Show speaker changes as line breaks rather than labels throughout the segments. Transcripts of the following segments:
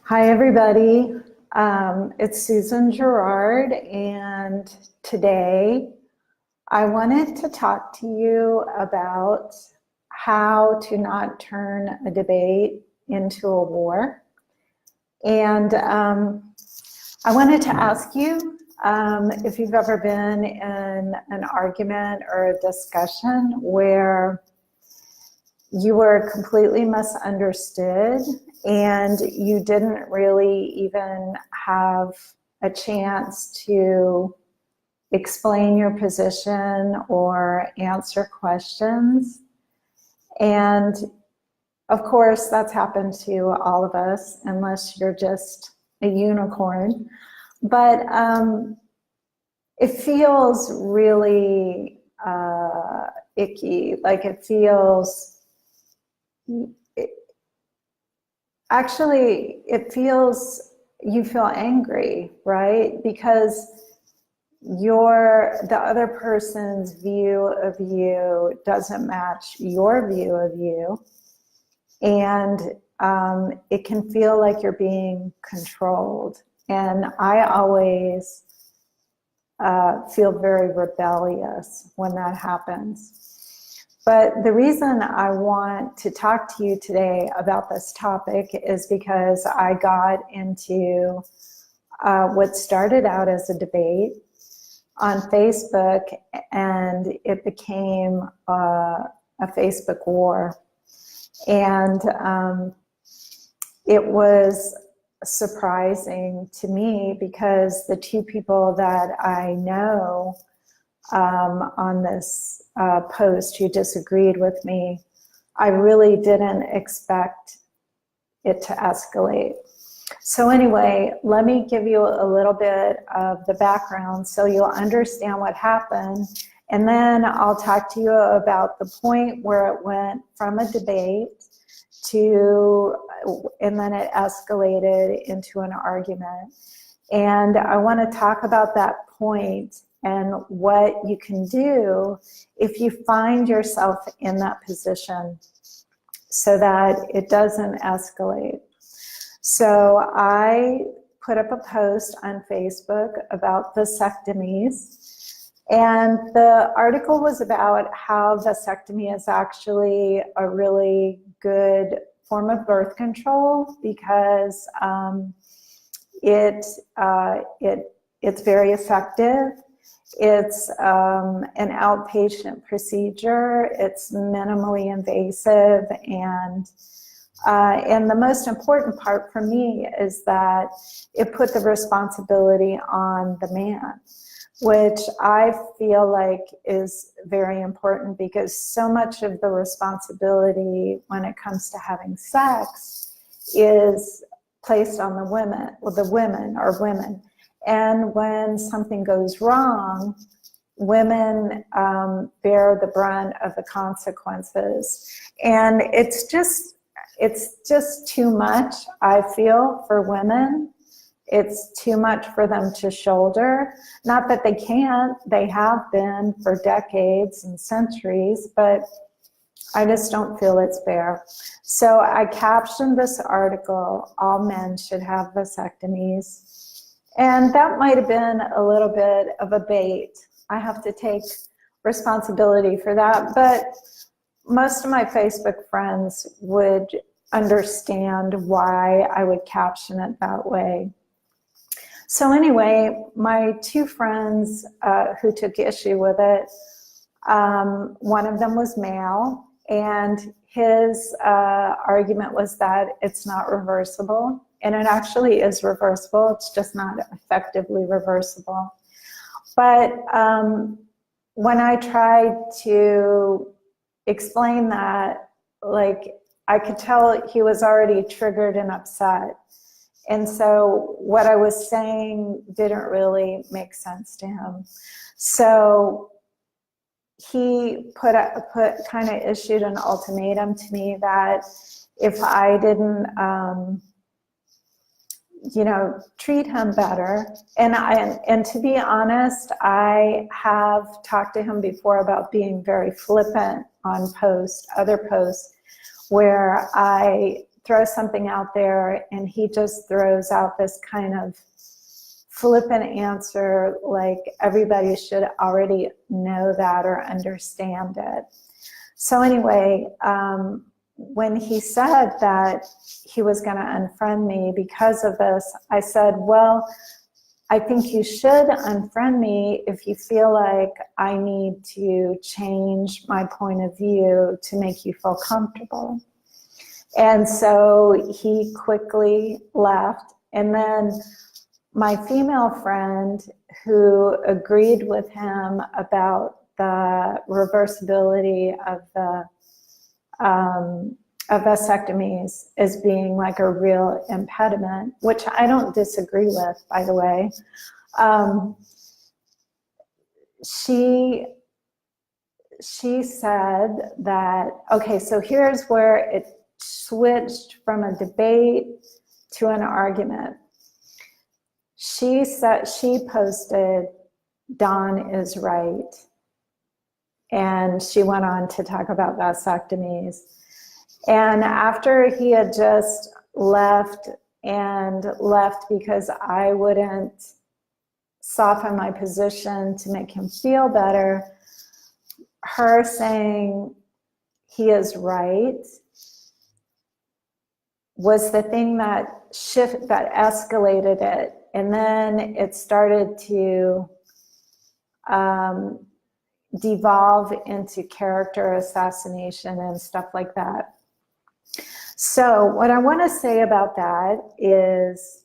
Hi, everybody. It's Susan Gerard, and today I wanted to talk to you about how to not turn a debate into a war. And I wanted to ask you if you've ever been in an argument or a discussion where you were completely misunderstood and you didn't really even have a chance to explain your position or answer questions. And of course, that's happened to all of us, unless you're just a unicorn. But it feels really icky, like it feels, actually, it feels, you feel angry, right? Because the other person's view of you doesn't match your view of you. And it can feel like you're being controlled. And I always feel very rebellious when that happens. But the reason I want to talk to you today about this topic is because I got into what started out as a debate on Facebook, and it became a Facebook war. And it was surprising to me because the two people that I know on this post who disagreed with me, I really didn't expect it to escalate. So anyway, let me give you a little bit of the background so you'll understand what happened, and then I'll talk to you about the point where it went from a debate to, and then it escalated into an argument. And I want to talk about that point and what you can do if you find yourself in that position so that it doesn't escalate. So I put up a post on Facebook about vasectomies, and the article was about how vasectomy is actually a really good form of birth control because it's very effective. It's an outpatient procedure. It's minimally invasive, and the most important part for me is that it put the responsibility on the man, which I feel like is very important because so much of the responsibility when it comes to having sex is placed on the women. And when something goes wrong, women bear the brunt of the consequences. And it's just too much, I feel, for women. It's too much for them to shoulder. Not that they can't, they have been for decades and centuries, but I just don't feel it's fair. So I captioned this article, "All men should have vasectomies." And that might have been a little bit of a bait. I have to take responsibility for that, but most of my Facebook friends would understand why I would caption it that way. So anyway, my two friends who took issue with it, one of them was male, and his argument was that it's not reversible. And it actually is reversible, it's just not effectively reversible. But when I tried to explain that, like, I could tell he was already triggered and upset. And so what I was saying didn't really make sense to him. So he kind of issued an ultimatum to me that if I didn't treat him better. And to be honest, I have talked to him before about being very flippant on other posts, where I throw something out there and he just throws out this kind of flippant answer, like everybody should already know that or understand it. So anyway, when he said that he was going to unfriend me because of this, I said, well, I think you should unfriend me if you feel like I need to change my point of view to make you feel comfortable. And so he quickly left. And then my female friend, who agreed with him about the reversibility of the of vasectomies as being like a real impediment, which I don't disagree with, by the way. She said that, okay, so here's where it switched from a debate to an argument. She said, she posted, Dawn is right. And she went on to talk about vasectomies. And after he had just left because I wouldn't soften my position to make him feel better, her saying he is right was the thing that escalated it. And then it started to devolve into character assassination and stuff like that. So what I want to say about that is,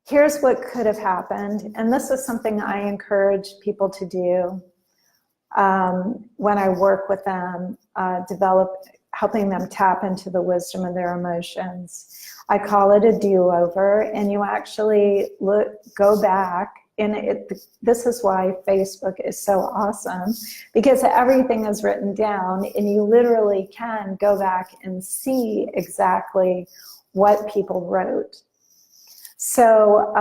here's what could have happened. And this is something I encourage people to do when I work with them, helping them tap into the wisdom of their emotions. I call it a do-over, and you actually go back. And this is why Facebook is so awesome, because everything is written down and you literally can go back and see exactly what people wrote. So,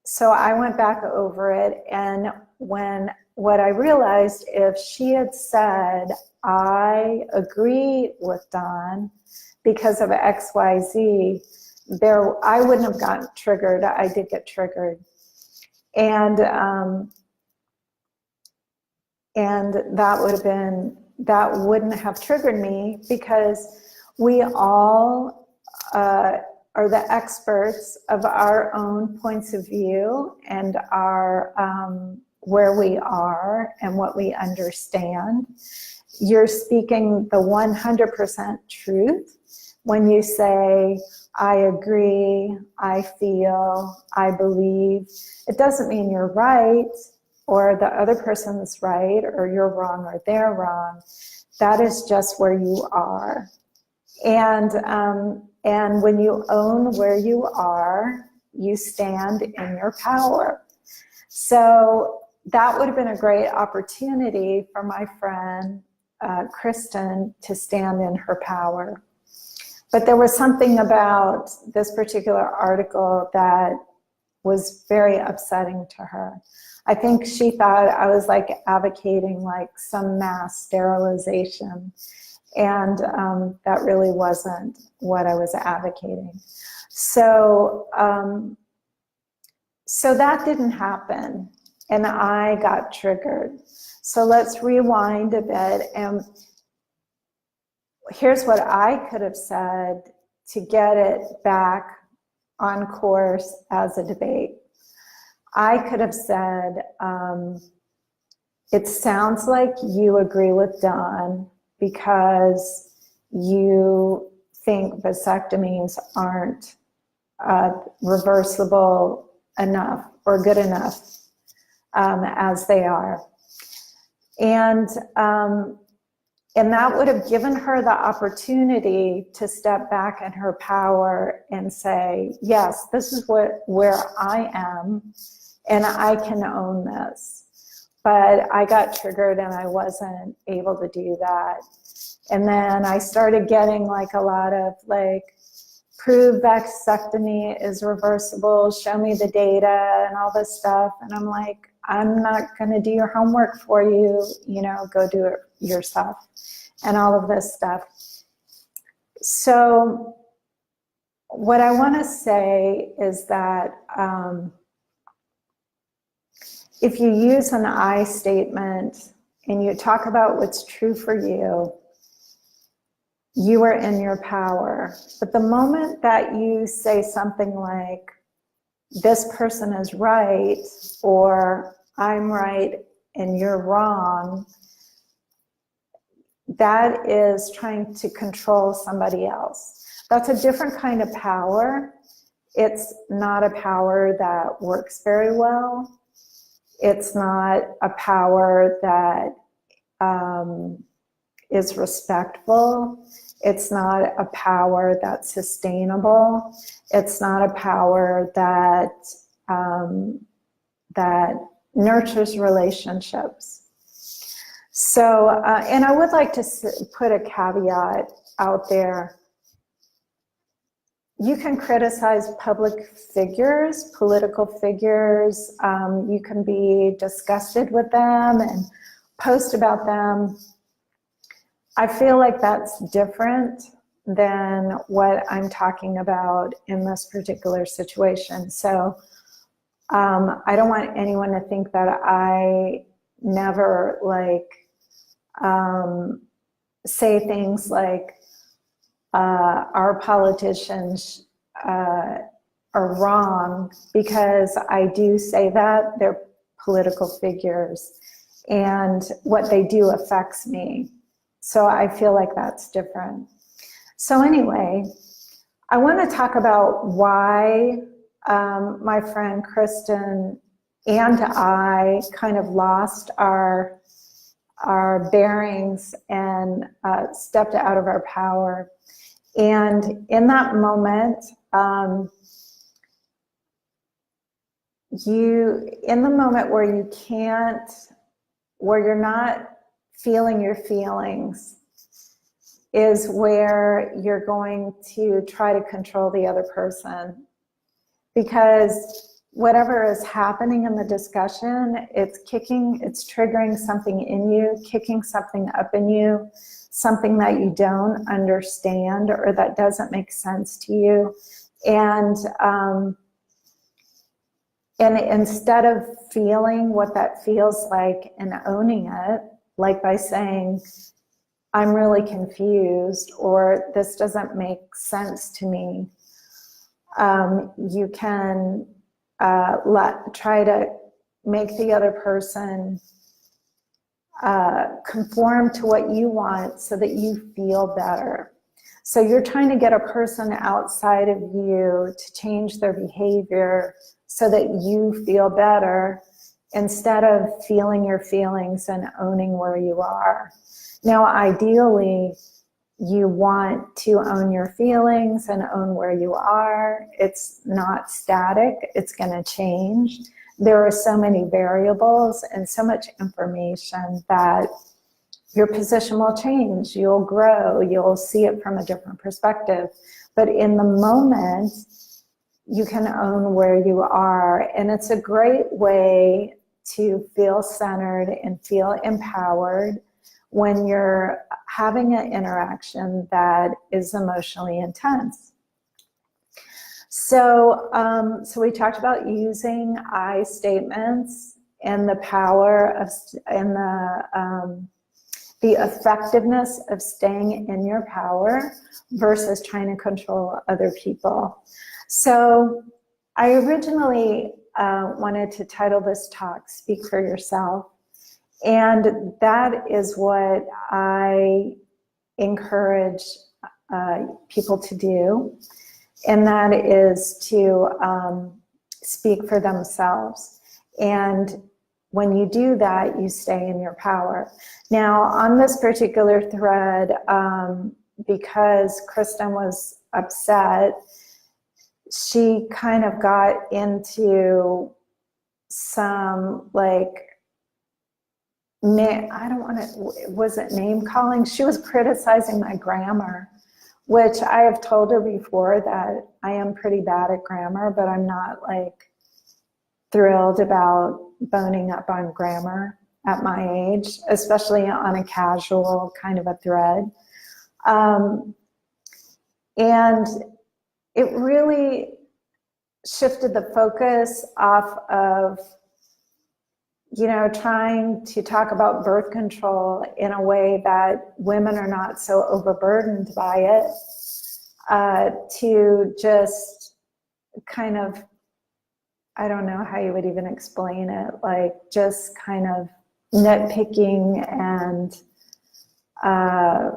so I went back over it, and what I realized, if she had said, I agree with Dawn because of XYZ, I wouldn't have gotten triggered. I did get triggered. And that wouldn't have triggered me, because we all are the experts of our own points of view and our where we are and what we understand. You're speaking the 100% truth when you say, I agree, I feel, I believe. It doesn't mean you're right or the other person's right or you're wrong or they're wrong. That is just where you are. And when you own where you are, you stand in your power. So that would have been a great opportunity for my friend Kristen to stand in her power. But there was something about this particular article that was very upsetting to her. I think she thought I was like advocating like some mass sterilization, and that really wasn't what I was advocating. So, so that didn't happen, and I got triggered. So let's rewind a bit, and here's what I could have said to get it back on course as a debate. I could have said, it sounds like you agree with Dawn because you think vasectomies aren't reversible enough or good enough as they are. And that would have given her the opportunity to step back in her power and say, yes, this is where I am, and I can own this. But I got triggered and I wasn't able to do that. And then I started getting like a lot of like, prove vasectomy is reversible, show me the data and all this stuff. And I'm like, I'm not gonna do your homework for you, you know, go do it yourself and all of this stuff. So what I want to say is that if you use an I statement and you talk about what's true for you, you are in your power. But the moment that you say something like, this person is right, or I'm right and you're wrong, that is trying to control somebody else. That's a different kind of power. It's not a power that works very well. It's not a power that is respectful. It's not a power that's sustainable. It's not a power that that nurtures relationships. So, and I would like to put a caveat out there. You can criticize public figures, political figures. You can be disgusted with them and post about them. I feel like that's different than what I'm talking about in this particular situation. So I don't want anyone to think that I never say things like our politicians are wrong, because I do say that. They're political figures and what they do affects me. So I feel like that's different. So anyway, I want to talk about why my friend Kristen and I kind of lost our bearings and stepped out of our power. And in that moment, in the moment where you can't, where you're not feeling your feelings, is where you're going to try to control the other person. Because whatever is happening in the discussion, it's triggering something in you, kicking something up in you, something that you don't understand or that doesn't make sense to you. And instead of feeling what that feels like and owning it, like by saying, I'm really confused, or this doesn't make sense to me, you can try to make the other person conform to what you want so that you feel better. So you're trying to get a person outside of you to change their behavior so that you feel better, instead of feeling your feelings and owning where you are. Now, ideally, you want to own your feelings and own where you are. It's not static, it's going to change. There are so many variables and so much information that your position will change. You'll grow, you'll see it from a different perspective. But in the moment, you can own where you are. And it's a great way to feel centered and feel empowered when you're having an interaction that is emotionally intense. So, so we talked about using I statements and the power of, and the effectiveness of staying in your power versus trying to control other people. So I originally wanted to title this talk, Speak for Yourself. And that is what I encourage people to do. And that is to speak for themselves. And when you do that, you stay in your power. Now, on this particular thread, because Kristen was upset, she kind of got into some I don't want to, was it name calling? She was criticizing my grammar, which I have told her before that I am pretty bad at grammar, but I'm not thrilled about boning up on grammar at my age, especially on a casual kind of a thread. And it really shifted the focus off of, trying to talk about birth control in a way that women are not so overburdened by it, to just kind of, I don't know how you would even explain it, like just kind of nitpicking and I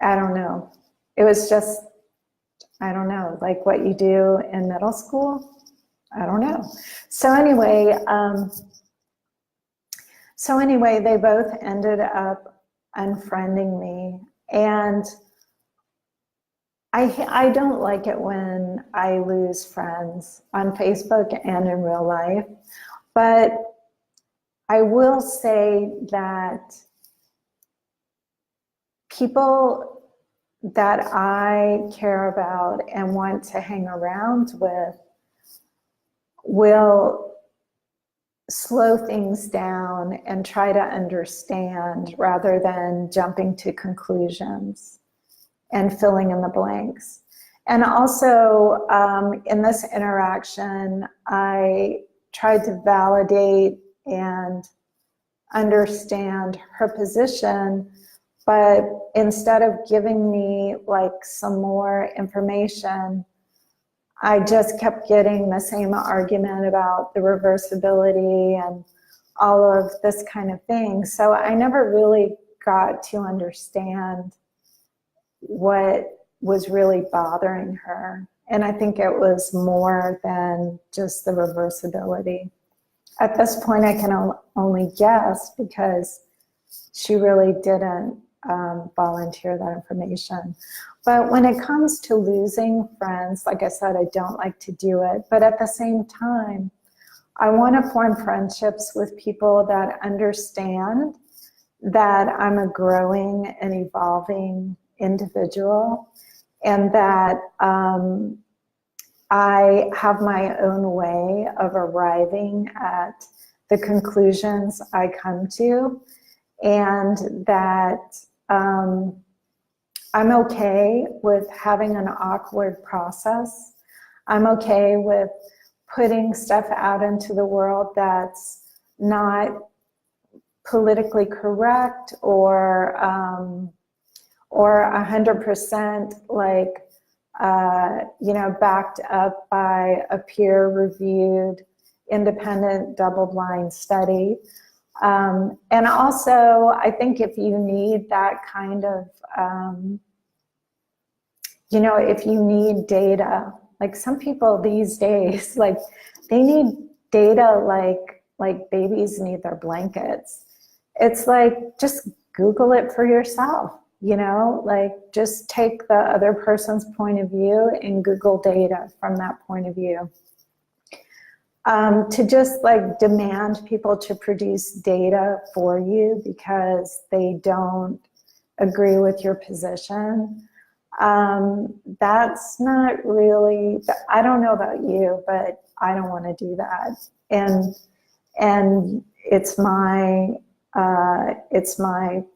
don't know. It was just, I don't know, like what you do in middle school. I don't know. So anyway, they both ended up unfriending me, and I don't like it when I lose friends on Facebook and in real life, but I will say that people that I care about and want to hang around with will slow things down and try to understand rather than jumping to conclusions and filling in the blanks. And also in this interaction, I tried to validate and understand her position, but instead of giving me like some more information, I just kept getting the same argument about the reversibility and all of this kind of thing. So I never really got to understand what was really bothering her. And I think it was more than just the reversibility. At this point, I can only guess because she really didn't volunteer that information. But when it comes to losing friends, like I said, I don't like to do it. But at the same time, I want to form friendships with people that understand that I'm a growing and evolving individual, and that I have my own way of arriving at the conclusions I come to, and that I'm okay with having an awkward process. I'm okay with putting stuff out into the world that's not politically correct or 100% like, backed up by a peer-reviewed, independent, double-blind study. And also, I think if you need that kind of, if you need data, like some people these days, like they need data like babies need their blankets. It's like, just Google it for yourself, like just take the other person's point of view and Google data from that point of view. To just like demand people to produce data for you because they don't agree with your position, that's not really, I don't know about you, but I don't want to do that. And it's my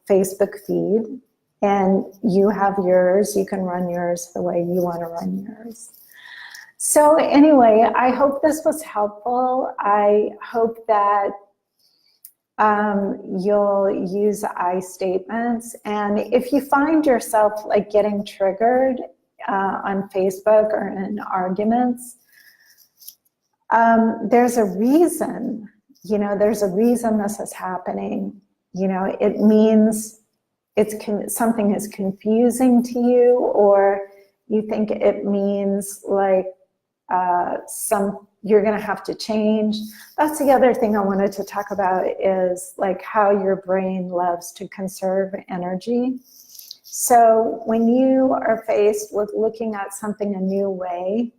Facebook feed, and you have yours. You can run yours the way you want to run yours. So anyway, I hope this was helpful. I hope that you'll use I statements. And if you find yourself like getting triggered on Facebook or in arguments, there's a reason, there's a reason this is happening. It means something is confusing to you, or you think it means like you're going to have to change. That's the other thing I wanted to talk about, is like how your brain loves to conserve energy. So when you are faced with looking at something a new way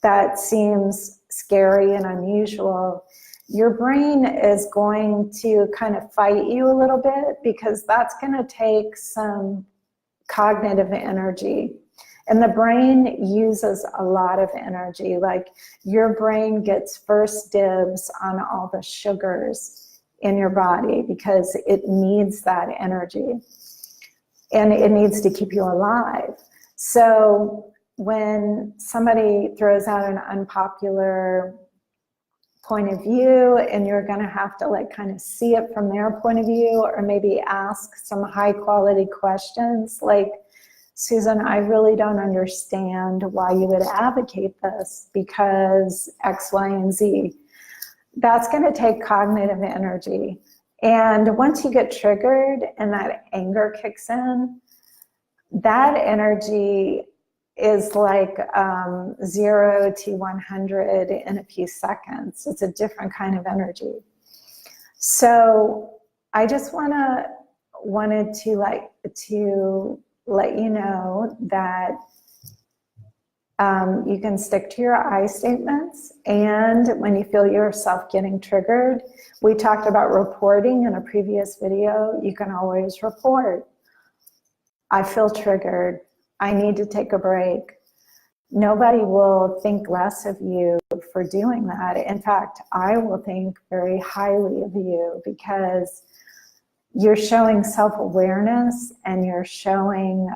that seems scary and unusual, your brain is going to kind of fight you a little bit, because that's going to take some cognitive energy. And the brain uses a lot of energy. Like your brain gets first dibs on all the sugars in your body because it needs that energy. And it needs to keep you alive. So when somebody throws out an unpopular point of view and you're going to have to like kind of see it from their point of view, or maybe ask some high quality questions like, Susan, I really don't understand why you would advocate this because X, Y, and Z. That's going to take cognitive energy. And once you get triggered and that anger kicks in, that energy is like 0 to 100 in a few seconds. It's a different kind of energy. So I just wanted to let you know that you can stick to your I statements, and when you feel yourself getting triggered, we talked about reporting in a previous video. You can always report. I feel triggered. I need to take a break. Nobody will think less of you for doing that. In fact, I will think very highly of you because you're showing self-awareness, and you're showing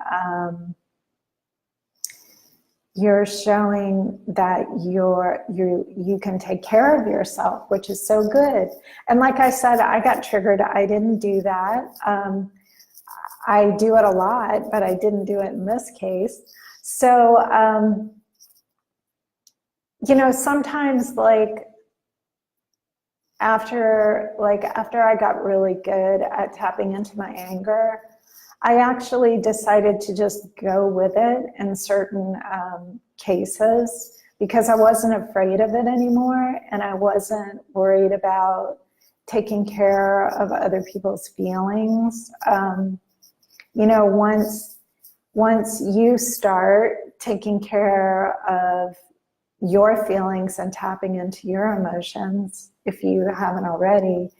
that you can take care of yourself, which is so good. And like I said, I got triggered. I didn't do that. I do it a lot, but I didn't do it in this case. So, you know, sometimes like after I got really good at tapping into my anger, I actually decided to just go with it in certain cases because I wasn't afraid of it anymore, and I wasn't worried about taking care of other people's feelings. You know, once you start taking care of your feelings and tapping into your emotions, if you haven't already,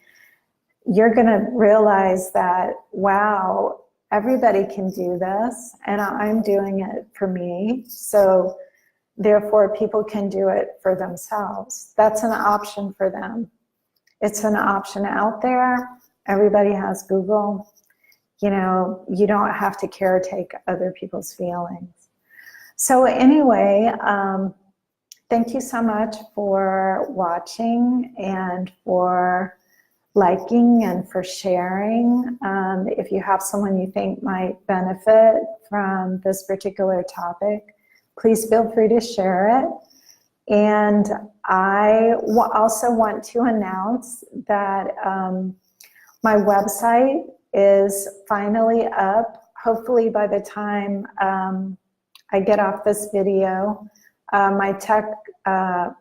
you're going to realize that, wow, everybody can do this, and I'm doing it for me. So therefore, people can do it for themselves. That's an option for them. It's an option out there. Everybody has Google. You know, you don't have to caretake other people's feelings. So anyway, thank you so much for watching and for liking and for sharing. If you have someone you think might benefit from this particular topic, please feel free to share it. And I also want to announce that my website is finally up. Hopefully by the time I get off this video, my tech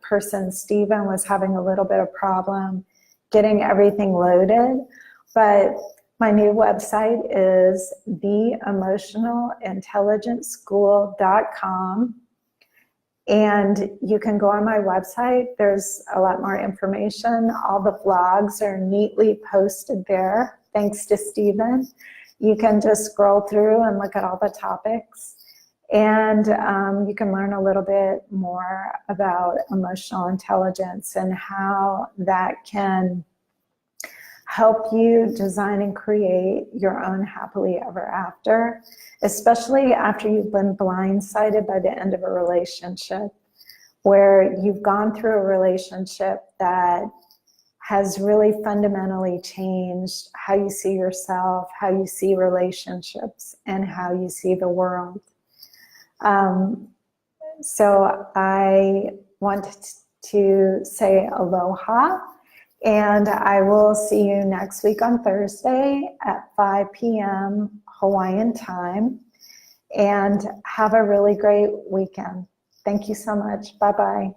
person, Stephen, was having a little bit of problem getting everything loaded, but my new website is theemotionalintelligenceschool.com, and you can go on my website. There's a lot more information. All the blogs are neatly posted there, thanks to Stephen. You can just scroll through and look at all the topics, and you can learn a little bit more about emotional intelligence and how that can help you design and create your own happily ever after, especially after you've been blindsided by the end of a relationship, where you've gone through a relationship that has really fundamentally changed how you see yourself, how you see relationships, and how you see the world. So I want to say aloha, and I will see you next week on Thursday at 5 p.m. Hawaiian time, and have a really great weekend. Thank you so much. Bye-bye.